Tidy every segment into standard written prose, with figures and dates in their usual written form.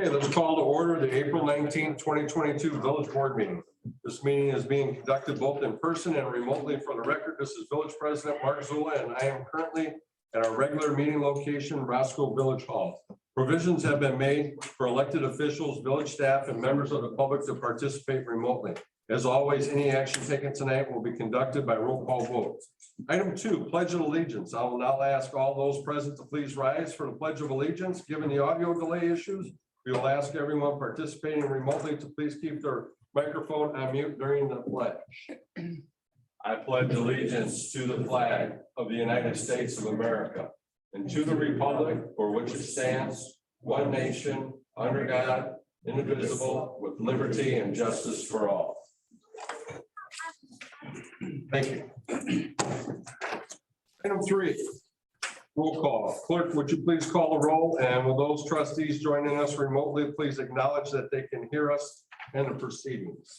Okay, let's call to order the April 19th, 2022 Village Board meeting. This meeting is being conducted both in person and remotely. For the record, this is Village President Mark Zula, and I am currently at our regular meeting location, Roscoe Village Hall. Provisions have been made for elected officials, village staff, and members of the public to participate remotely. As always, any action taken tonight will be conducted by roll call vote. Item 2, Pledge of Allegiance. I will now ask all those present to please rise for the Pledge of Allegiance. Given the audio delay issues, we will ask everyone participating remotely to please keep their microphone on mute during the pledge. I pledge allegiance to the flag of the United States of America and to the republic for which it stands, one nation, under God, indivisible, with liberty and justice for all. Thank you. Item 3, roll call. Clerk, would you please call the roll? And will those trustees joining us remotely please acknowledge that they can hear us and the proceedings?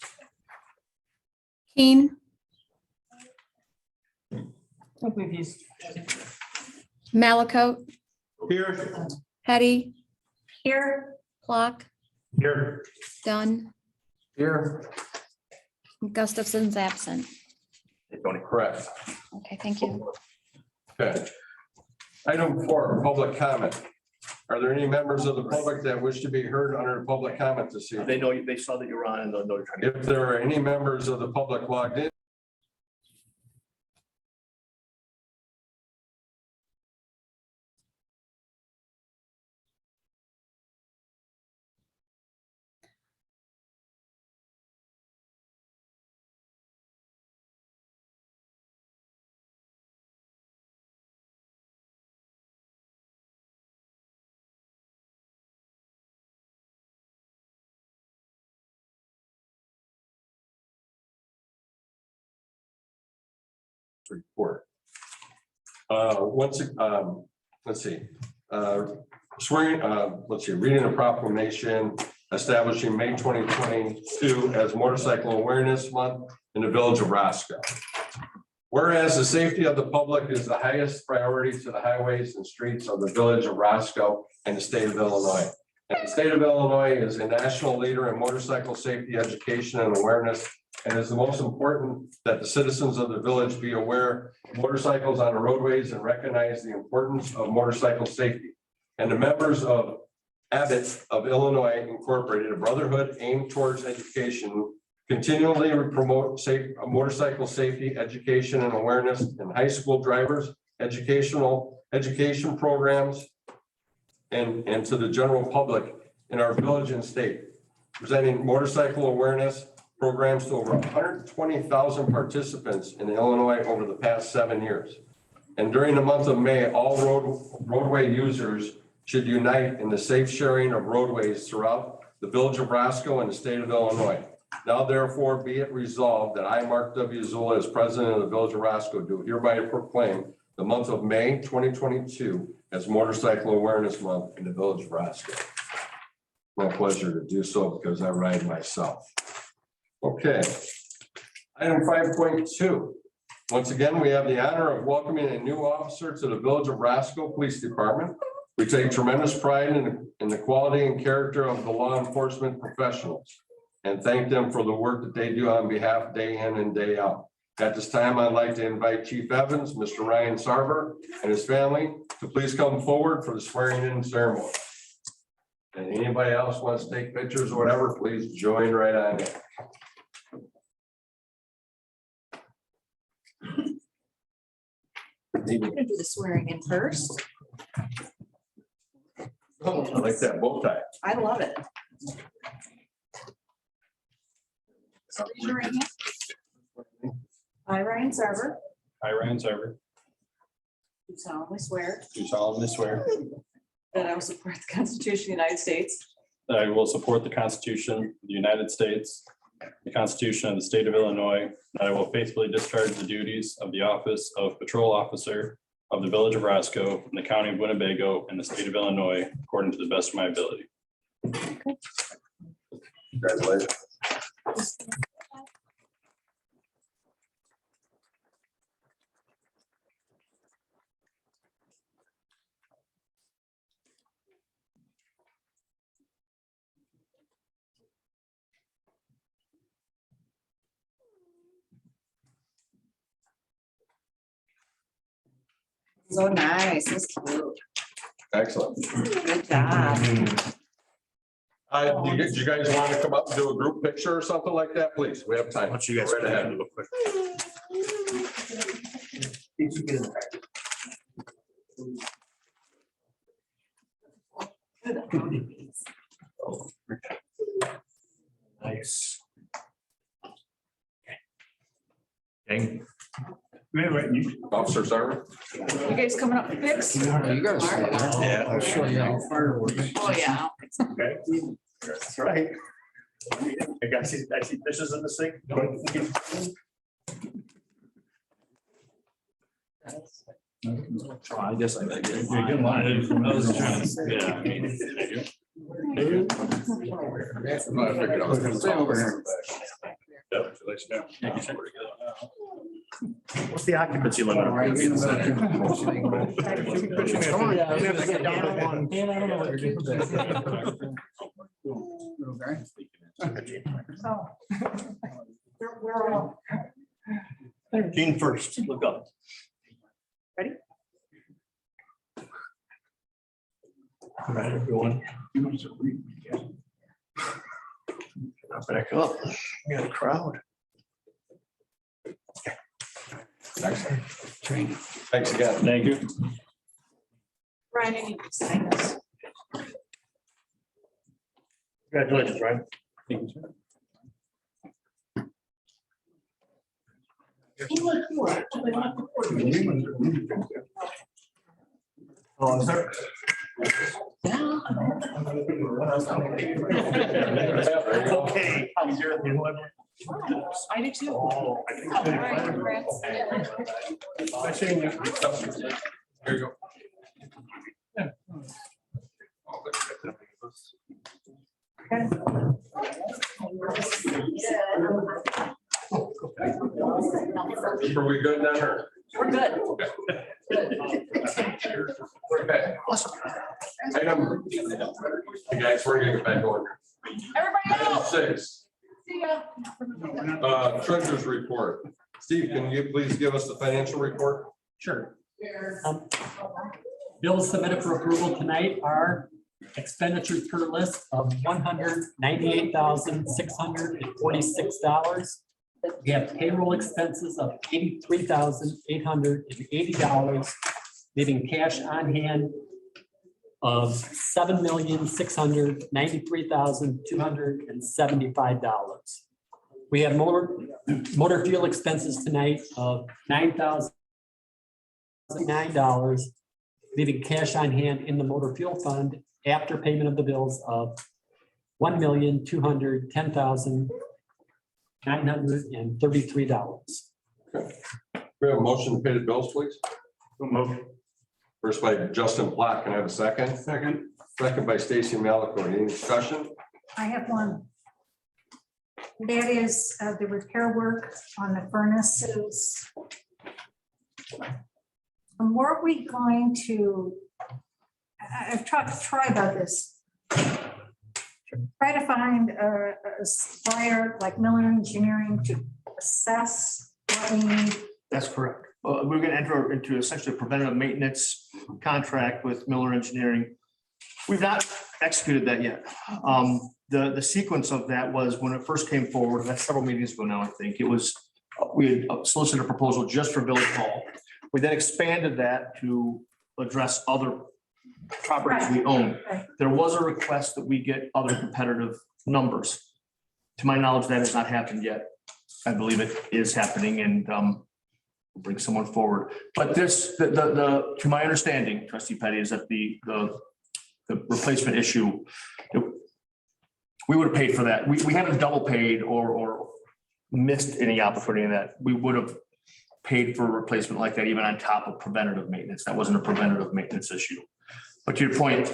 Keen, Malakote, Here. Hetty, Here. Clock, Here. Dunn, Here. Gustafson's absent. Correct. Okay, thank you. Okay. Item 4, public comment. Are there any members of the public that wish to be heard under public comment this evening? They know, they saw that you're on and they'll know you're trying to. If there are any members of the public logged in, report. Let's see. Swearing, reading a proclamation establishing May 2022 as Motorcycle Awareness Month in the Village of Roscoe. Whereas the safety of the public is the highest priority to the highways and streets of the Village of Roscoe and the state of Illinois. And the state of Illinois is a national leader in motorcycle safety education and awareness, and it's the most important that the citizens of the village be aware of motorcycles on the roadways and recognize the importance of motorcycle safety. And the members of Abbott of Illinois Incorporated, a brotherhood aimed towards education, continually promote motorcycle safety education and awareness in high school drivers, education programs, and to the general public in our village and state, presenting motorcycle awareness programs to over 120,000 participants in Illinois over the past 7 years. And during the month of May, all roadway users should unite in the safe sharing of roadways throughout the Village of Roscoe and the state of Illinois. Now therefore be it resolved that I, Mark W. Zula, as president of the Village of Roscoe, do hereby proclaim the month of May 2022 as Motorcycle Awareness Month in the Village of Roscoe. My pleasure to do so because I ride myself. Okay. Item 5.2. Once again, we have the honor of welcoming a new officer to the Village of Roscoe Police Department. We take tremendous pride in the quality and character of the law enforcement professionals and thank them for the work that they do on behalf day in and day out. At this time, I'd like to invite Chief Evans, Mr. Ryan Sarver, and his family to please come forward for the swearing in ceremony. And anybody else wants to take pictures or whatever, please join right on in. We're gonna do the swearing in first. Oh, I like that bow tie. I love it. So raise your right hand. I, Ryan Sarver, I, Ryan Sarver, do solemnly swear do solemnly swear that I will support the Constitution of the United States that I will support the Constitution of the United States, the Constitution of the State of Illinois, that I will faithfully discharge the duties of the office of Patrol Officer of the Village of Roscoe in the County of Winnebago and the State of Illinois according to the best of my ability. Congratulations. So nice. That's cute. Excellent. Good job. Did you guys want to come up and do a group picture or something like that? Please, we have time. Why don't you guys Right ahead. real quick? Nice. Okay. Officer Sarver? You guys coming up to fix? Yeah. I'll show you how fireworks. Oh, yeah. Okay. That's right. I see fishes in this thing. I guess I did. You're good line. I was trying to, yeah. I mean, Stay over here. What's the occupancy limit? Oh, yeah. You have to get down to one. Yeah, I don't know what you're doing. We're all. June 1st, look up. Ready? All right, everyone. Back up. We got a crowd. Thanks again. Thank you. Ryan, you need to sign this. Congratulations, Ryan. Thank you, sir. Oh, is there? Okay. I do too. Oh, I think it's good. Right, congrats. Nice seeing you. Here you go. Are we good now? Or? We're good. Okay. Awesome. Item, you guys, we're gonna get back going. Everybody Item else. 6, See ya. treasurer's report. Steve, can you please give us the financial report? Sure. Bills submitted for approval tonight are expenditures per list of $198,646. We have payroll expenses of $83,880, leaving cash on hand of $7,693,275. We have motor fuel expenses tonight of $9,009, leaving cash on hand in the motor fuel fund after payment of the bills of $1,210,933. We have a motion to pay the bills, please. First by Justin Platt. Can I have a second? Second. Second by Stacy Malico. Any discussion? I have one. That is the repair work on the furnaces. Were we going to, I've tried about this. Try to find a supplier like Miller Engineering to assess what we need. That's correct. We're going to enter into essentially a preventative maintenance contract with Miller Engineering. We've not executed that yet. The sequence of that was when it first came forward, that's several meetings ago now, I think, it was, we had solicited a proposal just for Village Hall. We then expanded that to address other properties we own. Right. There was a request that we get other competitive numbers. To my knowledge, that has not happened yet. I believe it is happening, and we'll bring someone forward. But this, to my understanding, Trustee Petty, is that the replacement issue, we would have paid for that. We haven't double paid or missed any opportunity in that. We would have paid for a replacement like that, even on top of preventative maintenance. That wasn't a preventative maintenance issue. But to your point,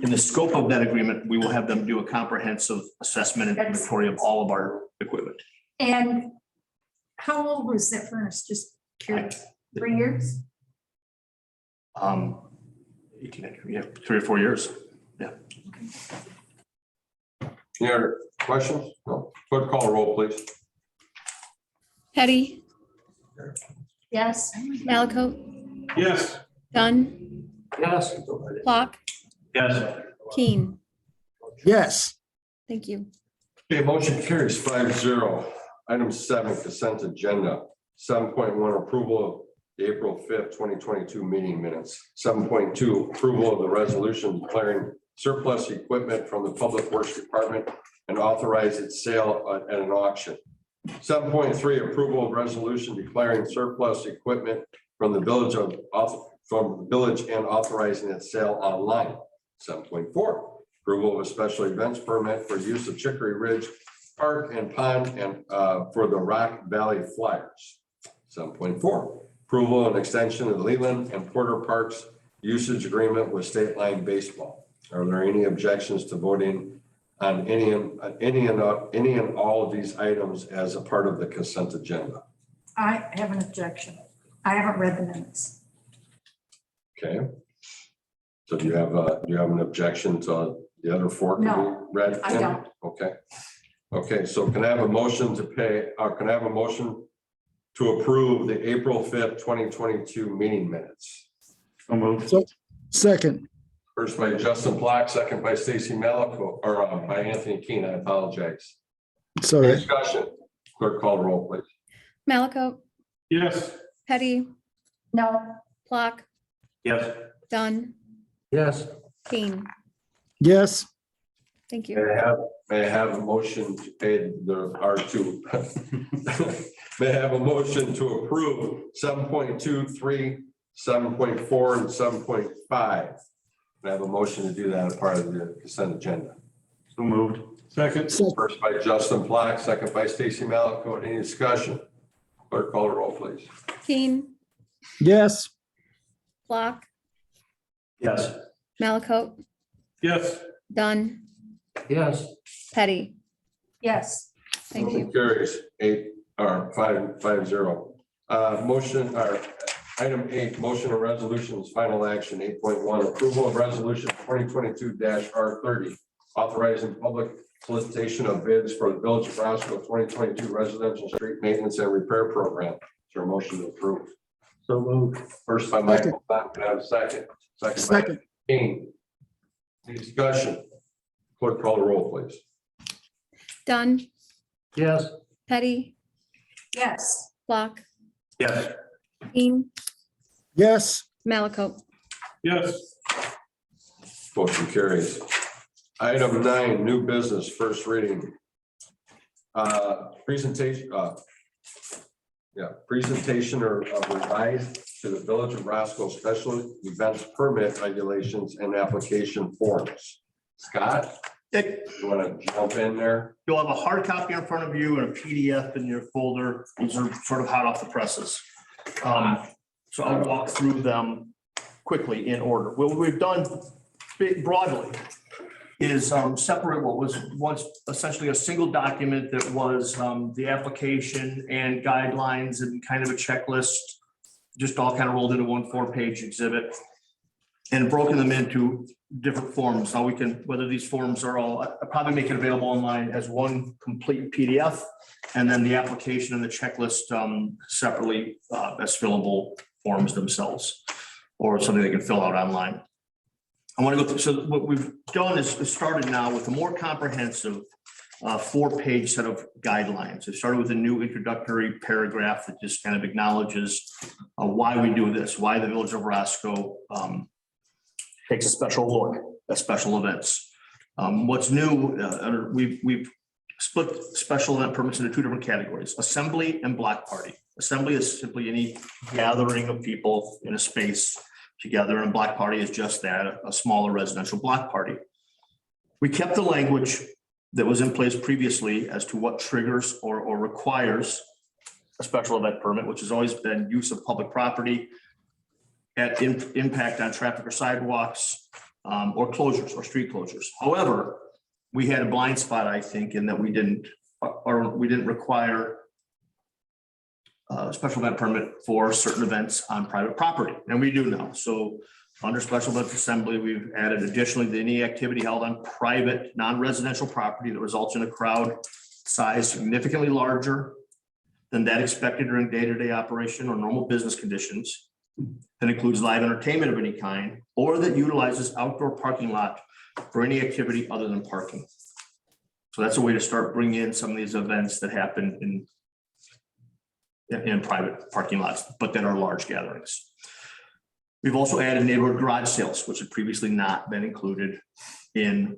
in the scope of that agreement, we will have them do a comprehensive assessment and inventory of all of our equipment. And how old was that furnace? Just curious. 3 years? 18, yeah, 3 or 4 years. Yeah. Any other questions? No. Clerk, call a roll, please. Petty, Yes. Malico, Yes. Dunn, Yes. Clock, Yes. Keen. Yes. Thank you. Okay, motion carries 5-0. Item 7, consent agenda. 7.1, approval of the April 5th, 2022 meeting minutes. 7.2, approval of the resolution declaring surplus equipment from the Public Works Department and authorize its sale at an auction. 7.3, approval of resolution declaring surplus equipment from the village and authorizing its sale online. 7.4, approval of a special events permit for use of Chicory Ridge Park and Pond and for the Rock Valley Flyers. 7.4, approval and extension of the Leland and Porter Parks usage agreement with State Line Baseball. Are there any objections to voting on any and all of these items as a part of the consent agenda? I have an objection. I haven't read the minutes. Okay. So do you have an objection to the other four? Can No, be read? I don't. Okay. Okay, so can I have a motion to pay, can I have a motion to approve the April 5th, 2022 meeting minutes? So moved. Second. First by Justin Black, second by Stacy Malico, or by Anthony Keene. I apologize. Sorry. Discussion. Clerk, call the roll, please. Malaco, Yes. Petty, No, Clock, Yes. Dunn, Yes. Keen. Yes. Thank you. May I have a motion to pay the R2? May I have a motion to approve 7.23, 7.4, and 7.5? May I have a motion to do that as part of the consent agenda? So moved. Second. First by Justin Black, second by Stacy Malico. Any discussion? Clerk, call the roll, please. Keen, Yes. Clock, Yes. Malaco, Yes. Dunn, Yes. Petty. yes, Thank you. Motion carries 5-0. Motion, or item 8, motion of resolutions, final action. 8.1, approval of resolution 2022-R30, authorizing public solicitation of bids for the Village of Roscoe 2022 residential street maintenance and repair program. Is there a motion to approve? So moved. First by Michael, can I have a second? Second. By King. Any discussion? Clerk, call the roll, please. Dunn, Yes. Petty, yes, Clock, Yes. Keen, Yes. Malaco. Yes. Motion carries. Item 9, new business, first reading. Presentation, presentation of revised to the Village of Roscoe special events permit regulations and application forms. Scott, Dick, you want to jump in there? you'll have a hard copy in front of you and a PDF in your folder. These are sort of hot off the presses. So I'll walk through them quickly in order. What we've done broadly is separate what was once essentially a single document that was the application and guidelines and kind of a checklist, just all kind of rolled into one 4-page exhibit and broken them into different forms. Now we can, whether these forms are all, I'll probably make it available online as one complete PDF, and then the application and the checklist separately as fillable forms themselves, or something they can fill out online. I want to go through, so what we've done is started now with a more comprehensive 4-page set of guidelines. It started with a new introductory paragraph that just kind of acknowledges why we do this, why the Village of Roscoe takes a special look at special events. What's new, we've split special event permits into 2 different categories: assembly and block party. Assembly is simply any gathering of people in a space together, and block party is just that, a smaller residential block party. We kept the language that was in place previously as to what triggers or requires a special event permit, which has always been use of public property at impact on traffic or sidewalks, or closures or street closures. However, we had a blind spot, I think, in that we didn't require a special event permit for certain events on private property, and we do now. So under special event assembly, we've added additionally that any activity held on private, non-residential property that results in a crowd size significantly larger than that expected during day-to-day operation or normal business conditions that includes live entertainment of any kind, or that utilizes outdoor parking lot for any activity other than parking. So that's a way to start bringing in some of these events that happen in private parking lots, but that are large gatherings. We've also added neighborhood garage sales, which had previously not been included in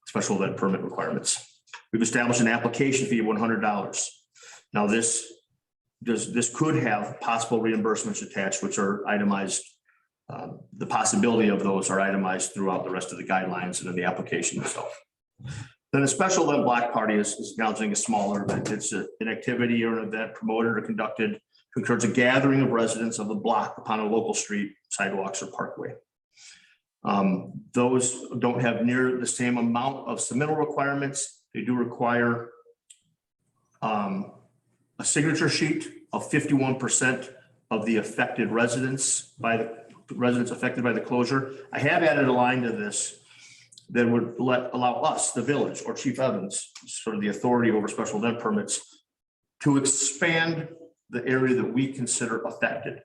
special event permit requirements. We've established an application fee of $100. Now this could have possible reimbursements attached, which are itemized. The possibility of those are itemized throughout the rest of the guidelines and in the application itself. Then a special event block party is acknowledging a smaller event. It's an activity or an event promoted or conducted to encourage a gathering of residents of the block upon a local street, sidewalks, or parkway. Those don't have near the same amount of submittal requirements. They do require a signature sheet of 51% of the affected residents affected by the closure. I have added a line to this that would allow us, the village, or Chief Evans, sort of the authority over special event permits, to expand the area that we consider affected.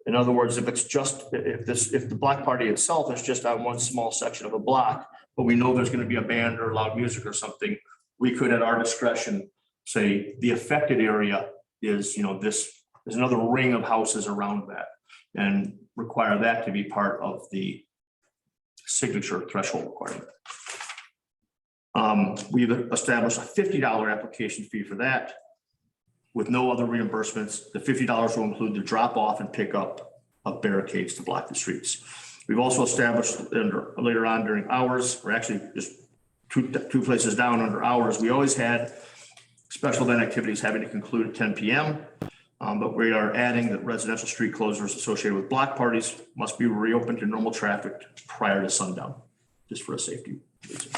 In other words, if the block party itself is just on one small section of a block, but we know there's going to be a band or loud music or something, we could at our discretion say the affected area is, there's another ring of houses around that, and require that to be part of the signature threshold requirement. We've established a $50 application fee for that with no other reimbursements. The $50 will include the drop off and pick up of barricades to block the streets. We've also established later on during hours, or actually just two places down under hours, we always had special event activities having to conclude at 10 p.m. But we are adding that residential street closures associated with block parties must be reopened to normal traffic prior to sundown, just for a safety reason.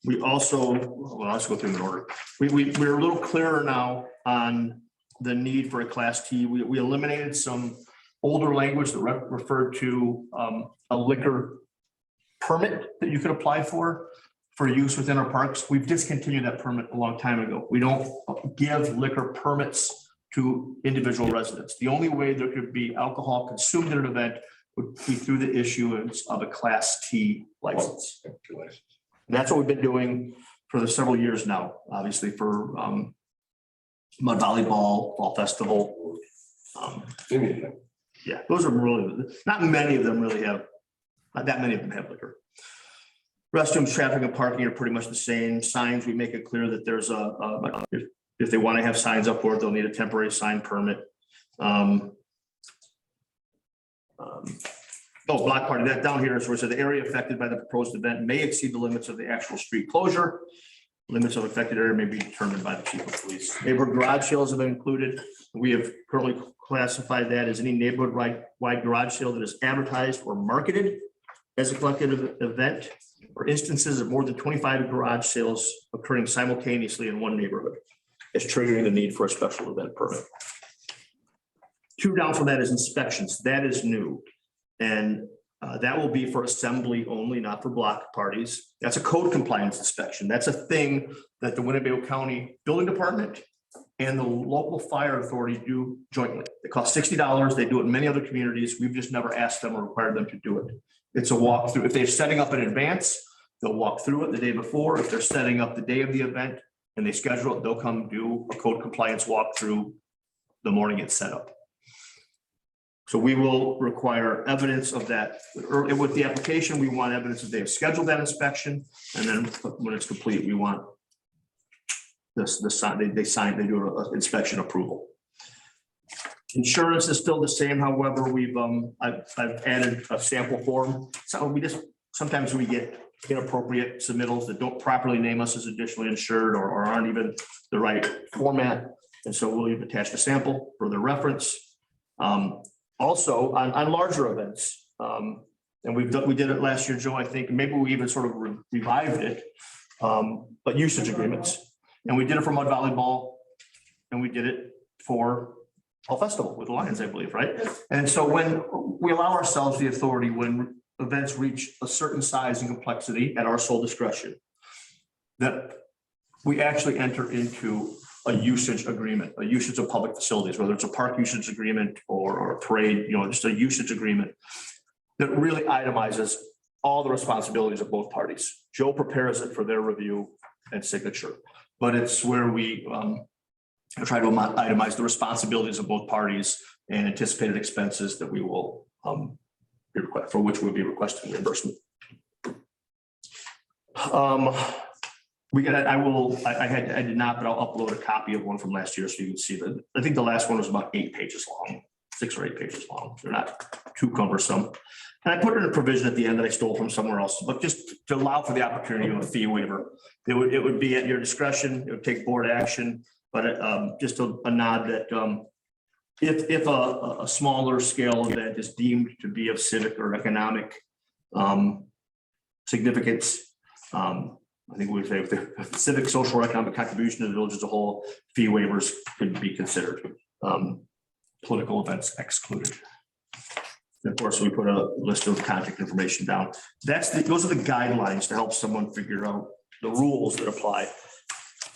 We also, well, let's go through them in order. We're a little clearer now on the need for a Class T. We eliminated some older language that referred to a liquor permit that you could apply for use within our parks. We've discontinued that permit a long time ago. We don't give liquor permits to individual residents. The only way there could be alcohol consumed at an event would be through the issuance of a Class T license. And that's what we've been doing for the several years now, obviously for mud volleyball, fall festival. Yeah, those are really, not many of them really have, not that many of them have liquor. Restrooms, traffic, and parking are pretty much the same. Signs, we make it clear that there's if they want to have signs up for it, they'll need a temporary sign permit. Block party, that down here is where it said the area affected by the proposed event may exceed the limits of the actual street closure. Limits of affected area may be determined by the chief of police. Neighborhood garage sales have been included. We have currently classified that as any neighborhood-wide garage sale that is advertised or marketed as a collective event, or instances of more than 25 garage sales occurring simultaneously in one neighborhood, is triggering the need for a special event permit. 2 down from that is inspections. That is new. And that will be for assembly only, not for block parties. That's a code compliance inspection. That's a thing that the Winnebago County Building Department and the local fire authority do jointly. It costs $60. They do it in many other communities. We've just never asked them or required them to do it. It's a walkthrough. If they're setting up in advance, they'll walk through it the day before. If they're setting up the day of the event and they schedule it, they'll come do a code compliance walkthrough the morning it's set up. So we will require evidence of that. With the application, we want evidence that they have scheduled that inspection. And then when it's complete, we want this, they do an inspection approval. Insurance is still the same. However, I've added a sample form. So sometimes we get inappropriate submittals that don't properly name us as additionally insured or aren't even the right format. And so we'll even attach a sample for the reference. Also on larger events, and we did it last year, Joe, I think maybe we even sort of revived it, but usage agreements. And we did it for mud volleyball and we did it for Fall Festival with the Lions, I believe, right? And so when we allow ourselves the authority, when events reach a certain size and complexity at our sole discretion, that we actually enter into a usage agreement, a usage of public facilities, whether it's a park usage agreement or a parade, just a usage agreement that really itemizes all the responsibilities of both parties. Joe prepares it for their review and signature, but it's where we try to itemize the responsibilities of both parties and anticipated expenses that we will for which we'll be requesting reimbursement. I did not, but I'll upload a copy of one from last year so you can see that. I think the last one was about 8 pages long, 6 or 8 pages long. They're not too cumbersome. And I put in a provision at the end that I stole from somewhere else, but just to allow for the opportunity of a fee waiver. It would be at your discretion. It would take board action, but just a nod that if a smaller scale event is deemed to be of civic or economic significance, I think we would say if the civic, social, or economic contribution to the village as a whole, fee waivers could be considered. Political events excluded. And of course, we put a list of contact information down. Those are the guidelines to help someone figure out the rules that apply.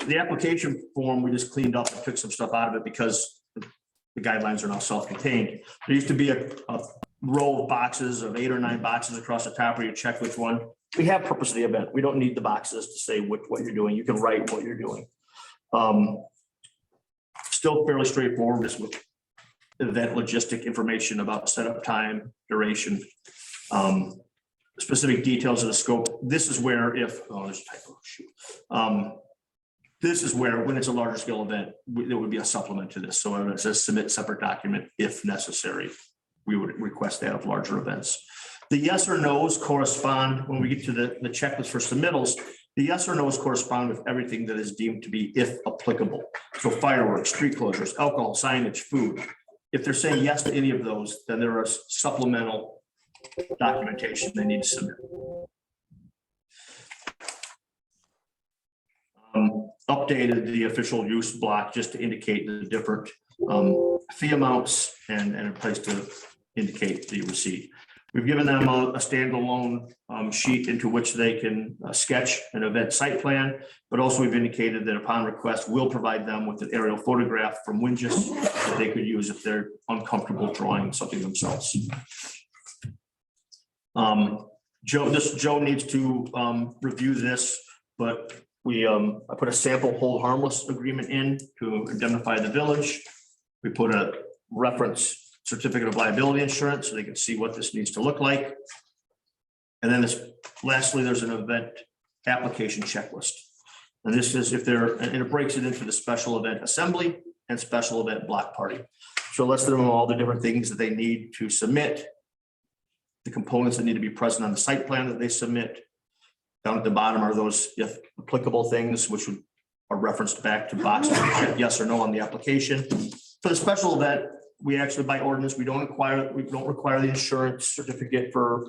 The application form, we just cleaned up and took some stuff out of it because the guidelines are now self-contained. There used to be a row of boxes of 8 or 9 boxes across the top where you check which one. We have purpose of the event. We don't need the boxes to say what you're doing. You can write what you're doing. Still fairly straightforward, just with event logistic information about setup time, duration, specific details of the scope. This is where there's a typo, shoot. This is where, when it's a larger scale event, there would be a supplement to this. So when it says submit separate document, if necessary, we would request that of larger events. The yes or no's correspond, when we get to the checklist for submittals, the yes or no's correspond with everything that is deemed to be if applicable. So fireworks, street closures, alcohol, signage, food. If they're saying yes to any of those, then there are supplemental documentation they need to submit. Updated the official use block just to indicate the different fee amounts and a place to indicate the receipt. We've given them a standalone sheet into which they can sketch an event site plan, but also we've indicated that upon request, we'll provide them with an aerial photograph from Wingis that they could use if they're uncomfortable drawing something themselves. Joe needs to review this, but I put a sample hold harmless agreement in to indemnify the village. We put a reference certificate of liability insurance so they can see what this needs to look like. And then lastly, there's an event application checklist. And this is and it breaks it into the special event assembly and special event block party. So it lets them know all the different things that they need to submit, the components that need to be present on the site plan that they submit. Down at the bottom are those if applicable things, which are referenced back to boxes, yes or no on the application. For the special event, we actually, by ordinance, we don't require the insurance certificate for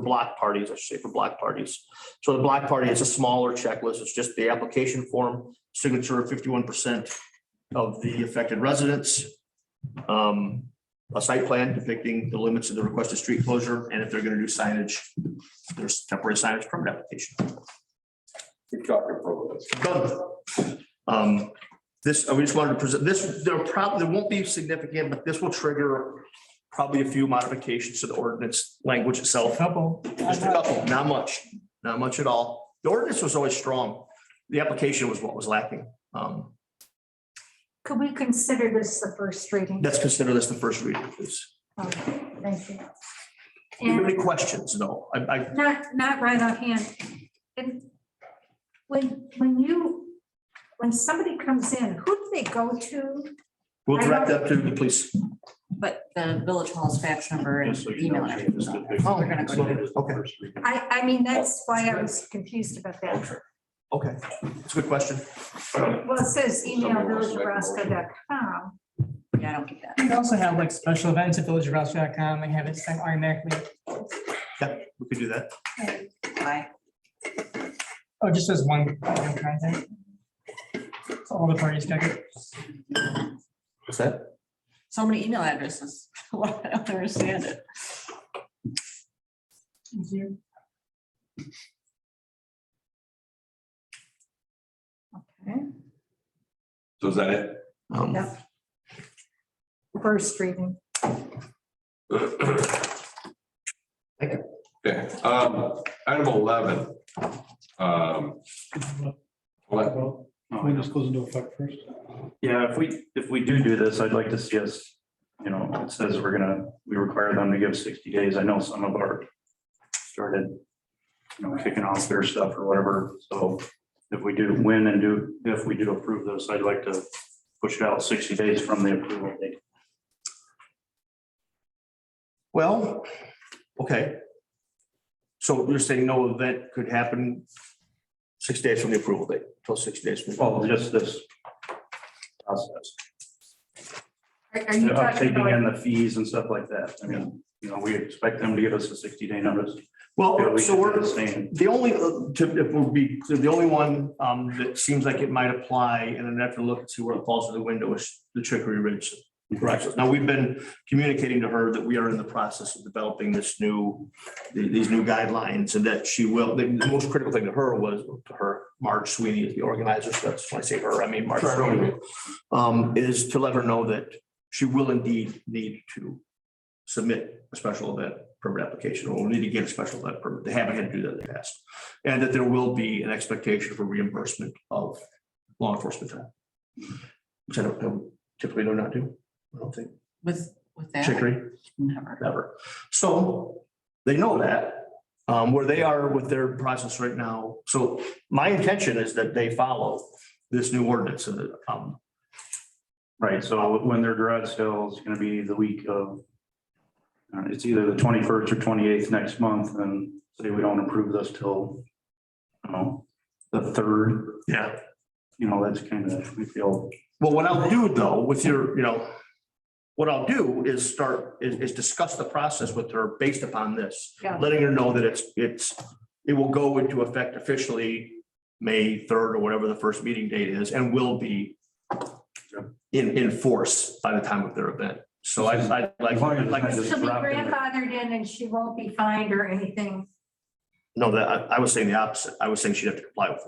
block parties, I should say, for block parties. So the block party is a smaller checklist. It's just the application form, signature of 51% of the affected residents, a site plan depicting the limits of the requested street closure, and if they're going to do signage, there's temporary signage permit application. Good job, your program. Done. We just wanted to present this. There won't be significant, but this will trigger probably a few modifications to the ordinance language itself. Just a couple, not much at all. The ordinance was always strong. The application was what was lacking. Could we consider this the first reading? Let's consider this the first reading, please. Okay, thank you. Do you have any And questions? No, not right offhand. And when somebody comes in, who do they go to? we'll direct them to the police. But the village hall's fax number and email address. Oh, We're gonna go to it. okay, I mean, that's why I was confused about that. okay. It's a good question. Well, it says email villageroscoe.com. Yeah, I don't get that. We also have like special events at villageroscoe.com and have it sent automatically. Yeah, we could do that. Bye. Oh, it just says one contact. So all the parties got it. What's that? So many email addresses. I don't understand it. Okay. So is that it? Yep. First reading. Okay, item 11. What? When this goes into effect first? Yeah, if we do this, I'd like to see us, it says we require them to give 60 days. I know some of our started, kicking off their stuff or whatever. So if we do if we do approve this, I'd like to push it out 60 days from the approval date. Well, okay. So you're saying no event could happen 6 days from the approval date, till 60 days from. Well, just this process. Are you talking Taking about? in the fees and stuff like that. I mean, we expect them to give us a 60-day notice. Well, We so should do we're, the same. the only, if we'll be, clear, the only one that seems like it might apply, and then have to look and see where it falls through the window is the Chicory Ridge. Correct. Now, we've been communicating to her that we are in the process of developing these new guidelines, and that she will, the most critical thing to her was, Marge Sweeney is the organizer, so that's when I say her, I mean Marge Sweeney, is to let her know that she will indeed need to submit a special event permit application, or will need to get a special event permit. They haven't had to do that in the past. And that there will be an expectation for reimbursement of law enforcement time, which I don't typically do not do. I don't think. With that? Chicory, Never. never. So they know that, where they are with their process right now. So my intention is that they follow this new ordinance and that, Right, so when their garage sale is gonna be the week of, it's either the 21st or 28th next month, and say we don't approve this till, the 3rd, yeah. that's kind of, we feel. Well, what I'll do though, with your, what I'll do is discuss the process with her based upon this, Yeah. letting her know that it will go into effect officially May 3rd or whatever the first meeting date is, and will be in force by the time of their event. So I'd like. As long as it's not just She'll be dropped in there. grandfathered in and she won't be fined or anything. No, that, I was saying the opposite. I was saying she'd have to comply with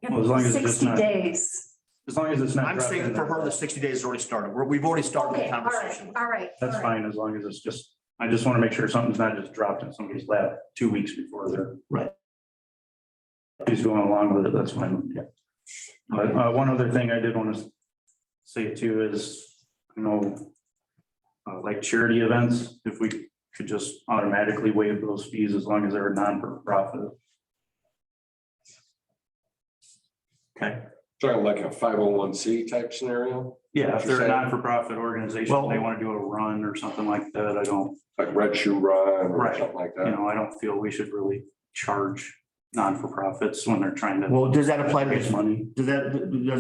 it. Well, as long as it's 60 not- days. As long as it's not. I'm dropped saying in that for there. her, the 60 days has already started. We've already started the Okay, all right, conversation. all right. That's all right. fine, as long as it's just, I just want to make sure something's not just dropped in somebody's lap 2 weeks before they're. Right. He's going along with it, that's fine, yeah. But one other thing I did want to say too is, like charity events, if we could just automatically waive those fees as long as they're non-for-profit. Okay. Talking like a 501c type scenario, Yeah, if they're a Saying- non-for-profit organization, Well- they want to do a run or something like that, I don't, like Red Shoe Run or Right. something like that. I don't feel we should really charge non-for-profits when they're trying to Well, does that apply to raise money. does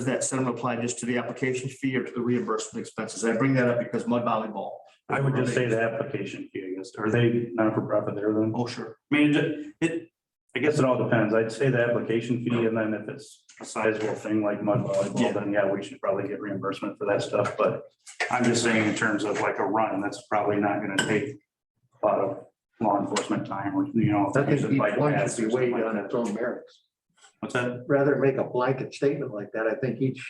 that sentiment apply just to the application fee or to the reimbursement expenses? I bring that up because mud volleyball. I would just say the application fee, I guess. Are they non-for-profit there then? Oh, sure. I mean, I guess it all depends. I'd say the application fee, and then if it's a sizable thing like mud volleyball, then yeah, we should probably get reimbursement for that stuff. But I'm just saying in terms of like a run, that's probably not gonna take a lot of law enforcement time or, I think use each bike one paths should or be something weighed like on that. its own merits. What's that? Rather than make a blanket statement like that, I think each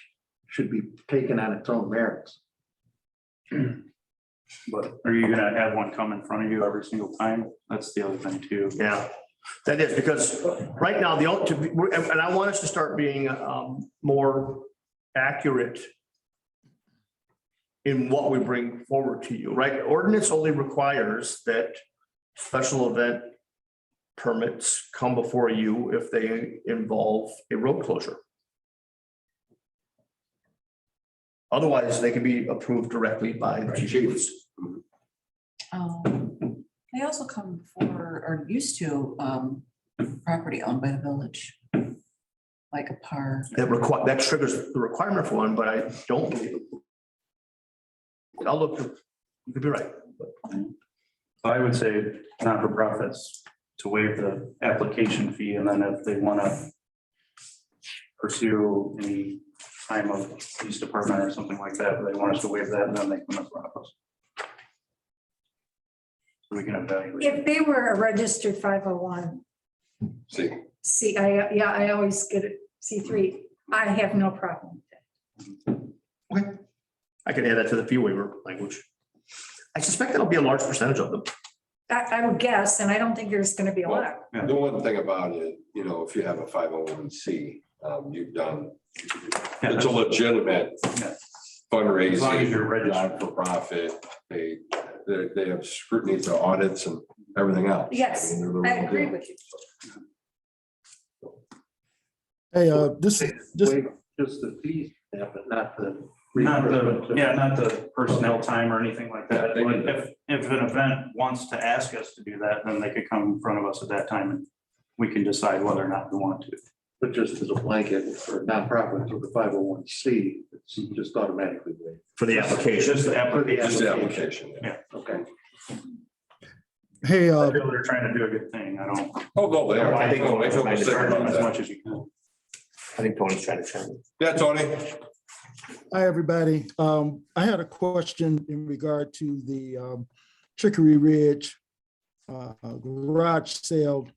should be taken on its own merits. But are you gonna have one come in front of you every single time? That's the other thing too. Yeah, that is because right now and I want us to start being more accurate in what we bring forward to you, right? Ordinance only requires that special event permits come before you if they involve a road closure. Otherwise, they can be approved directly by the chiefs. They also come for, or used to, property owned by the village. Like a park. That triggers the requirement for one, but I don't believe it. I'll look, you could be right. I would say not-for-profits to waive the application fee, and then if they want to pursue any time of police department or something like that, they want us to waive that, and then they come up with us. So we can evaluate. If they were a registered 501, See, I always get it, C3, I have no problem with that. I could add that to the fee waiver language. I suspect that'll be a large percentage of them. I would guess, and I don't think there's gonna be a lot. The one thing about it, you know, if you have a 501c, you've done, it's a legitimate Yeah. As long as fundraising, you're registered. not-for-profit. They have scrutiny to audits and everything else. Yes, mean, they're the I real agree deal. with you. Hey, this, Just the fees, yeah, but not the. Not the personnel time or anything like that. They But need that. if an event wants to ask us to do that, then they could come in front of us at that time and we can decide whether or not we want to. But just as a blanket for nonprofit for the 501c, it's just automatically waived. For the application. Just the application. Just the application. Yeah. Okay. hey, I feel they're trying to do a good thing. I don't. Oh, no, they are. I think Don't make no Tony's mistake trying about As that. much as you can. I think Tony's trying to chime in. Yeah, Tony. hi, everybody. I had a question in regard to the Chicory Ridge garage sale.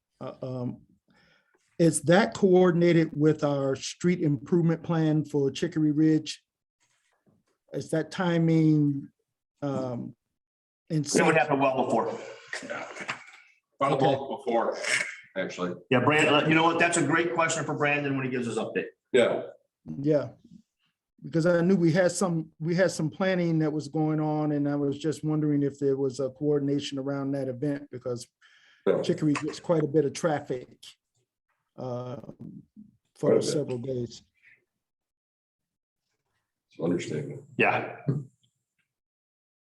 Is that coordinated with our street improvement plan for Chicory Ridge? Is that timing in It would sync? happen well before. Well, before, actually. Yeah, Brandon, you know what? That's a great question for Brandon when he gives his update. Yeah. Yeah, because I knew we had some planning that was going on, and I was just wondering if there was a coordination around that event, because Yeah. Chicory gets quite a bit of traffic Quite a for bit. several days. It's an understatement. Yeah.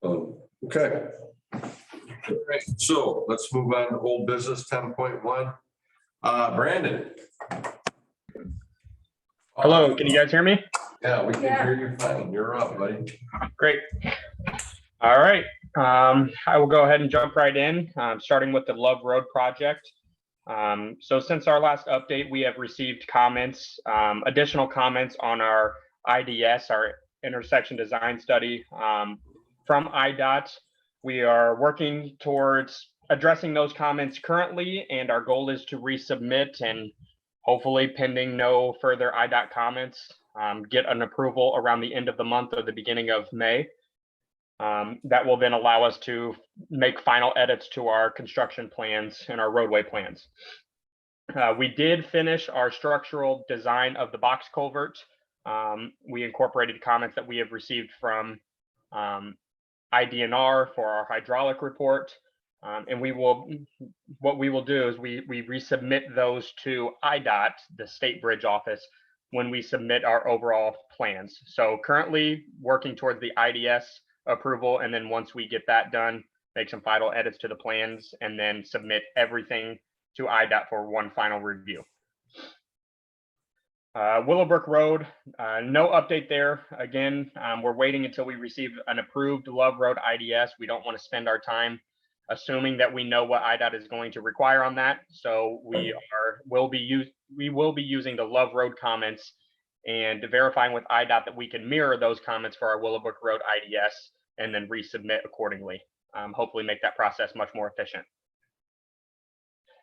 Okay. All right, so let's move on to old business 10.1. Brandon. Hello, can you guys hear me? Yeah, we can Yeah. hear you fine. You're up, buddy. Great. All right, I will go ahead and jump right in, starting with the Love Road project. So since our last update, we have received comments, additional comments on our IDS, our intersection design study from IDOT. We are working towards addressing those comments currently, and our goal is to resubmit and hopefully pending no further IDOT comments, get an approval around the end of the month or the beginning of May. That will then allow us to make final edits to our construction plans and our roadway plans. We did finish our structural design of the box culvert. We incorporated comments that we have received from IDNR for our hydraulic report. And what we will do is we resubmit those to IDOT, the state bridge office, when we submit our overall plans. So currently working towards the IDS approval. And then once we get that done, make some final edits to the plans and then submit everything to IDOT for one final review. Willowbrook Road, no update there. Again, we're waiting until we receive an approved Love Road IDS. We don't want to spend our time assuming that we know what IDOT is going to require on that. So we will be using the Love Road comments and verifying with IDOT that we can mirror those comments for our Willowbrook Road IDS and then resubmit accordingly. Hopefully make that process much more efficient.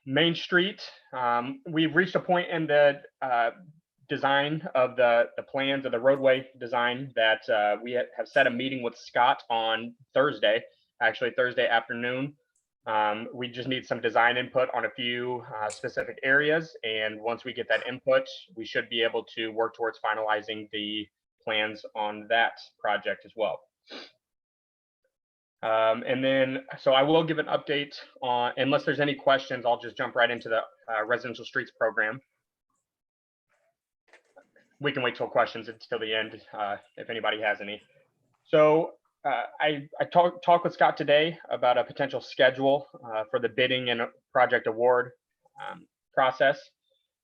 Main Street, we've reached a point in the design of the plans of the roadway design that we have set a meeting with Scott on Thursday, actually Thursday afternoon. We just need some design input on a few specific areas. And once we get that input, we should be able to work towards finalizing the plans on that project as well. And then, so I will give an update on, unless there's any questions, I'll just jump right into the residential streets program. We can wait till questions until the end if anybody has any. So I talked with Scott today about a potential schedule for the bidding and project award process.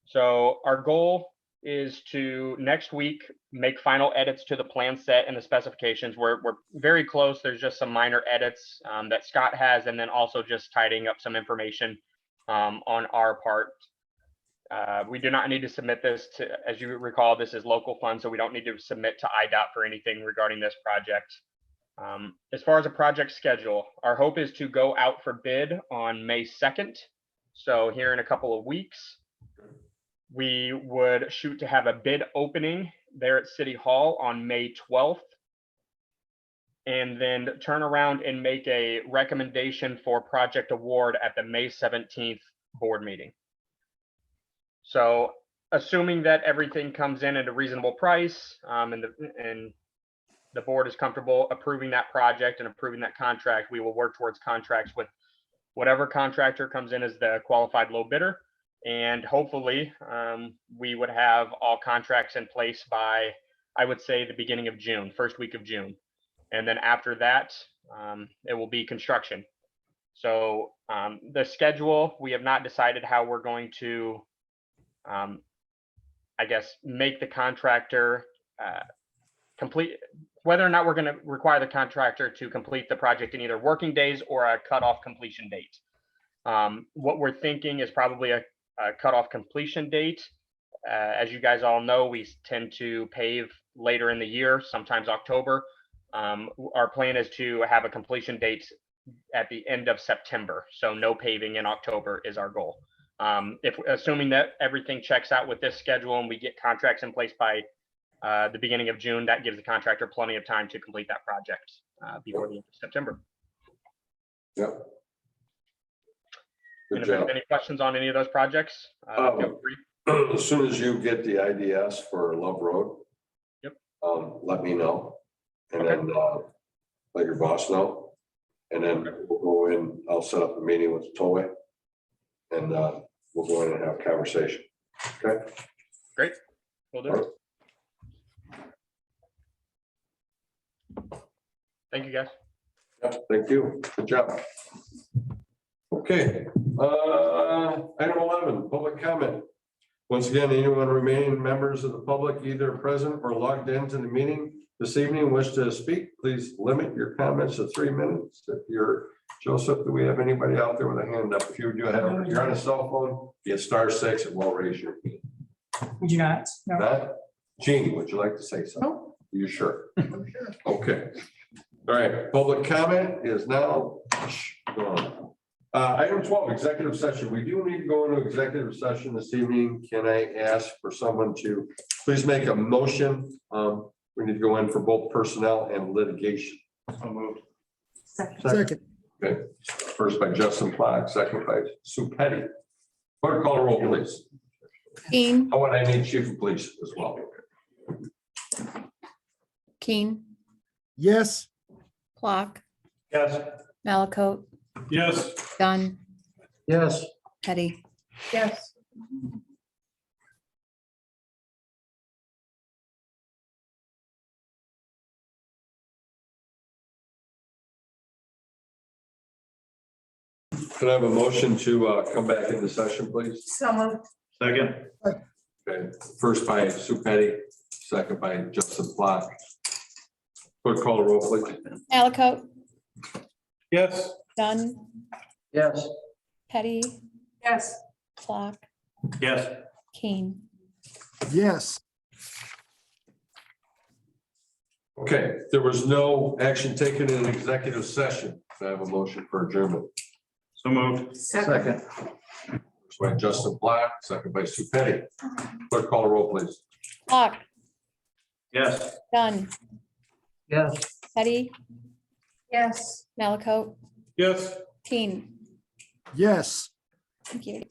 So our goal is to next week make final edits to the plan set and the specifications. We're very close. There's just some minor edits that Scott has, and then also just tidying up some information on our part. We do not need to submit this to, as you recall, this is local funds, so we don't need to submit to IDOT for anything regarding this project. As far as a project schedule, our hope is to go out for bid on May 2nd. So here in a couple of weeks, we would shoot to have a bid opening there at City Hall on May 12th. And then turn around and make a recommendation for project award at the May 17th board meeting. So assuming that everything comes in at a reasonable price, and the board is comfortable approving that project and approving that contract, we will work towards contracts with whatever contractor comes in as the qualified low bidder. And hopefully we would have all contracts in place by, I would say, the beginning of June, first week of June. And then after that, it will be construction. So the schedule, we have not decided how we're going to, I guess, make the contractor complete, whether or not we're going to require the contractor to complete the project in either working days or a cutoff completion date. What we're thinking is probably a cutoff completion date. As you guys all know, we tend to pave later in the year, sometimes October. Our plan is to have a completion date at the end of September. So no paving in October is our goal. If assuming that everything checks out with this schedule and we get contracts in place by the beginning of June, that gives the contractor plenty of time to complete that project before the end of September. Yep. And Good if there's job. any questions on any of those projects, feel free. As soon as you get the IDS for Love Road. Yep. Let me know. And then let your boss know. And then we'll go in, I'll set up a meeting with Toei. And we'll go in and have a conversation. Okay? Great. Will do. All right. Thank you, guys. Yep, thank you. Good job. Okay, item 11, public comment. Once again, anyone remaining members of the public either present or logged into the meeting this evening wish to speak, please limit your comments to 3 minutes. If you're Joseph, do we have anybody out there with a hand up? If you do have, you're on a cell phone, hit *6, it will raise your hand. Would you not? No. Not? Jean, would you like to say something? No. You sure? Okay. All right, public comment is now gone. Item 12, executive session. We do need to go into executive session this evening. Can I ask for someone to please make a motion? We need to go in for both personnel and litigation. So moved. Second. Okay, first by Justin Platt, second by Sue Petty. Clerk, call the roll, please. Keen, Oh, and I need chief of police as well. Keen, Yes. Clock, Yes. Malakote, Yes. Dunn, Yes. Petty. Yes. Can I have a motion to come back into session, please? So moved. Second. Okay, first by Sue Petty, second by Justin Platt. Clerk, call the roll, please. Malakote, Yes. Dunn, Yes. Petty, Yes. Clock, Yes. Keen. Yes. Okay, there was no action taken in an executive session. Can I have a motion for adjournment? So moved. Second. First by Justin Platt, second by Sue Petty. Clerk, call the roll, please. Clock, Yes. Dunn, Yes. Petty, Yes. Malakote, Yes. Keen. Yes. Thank you.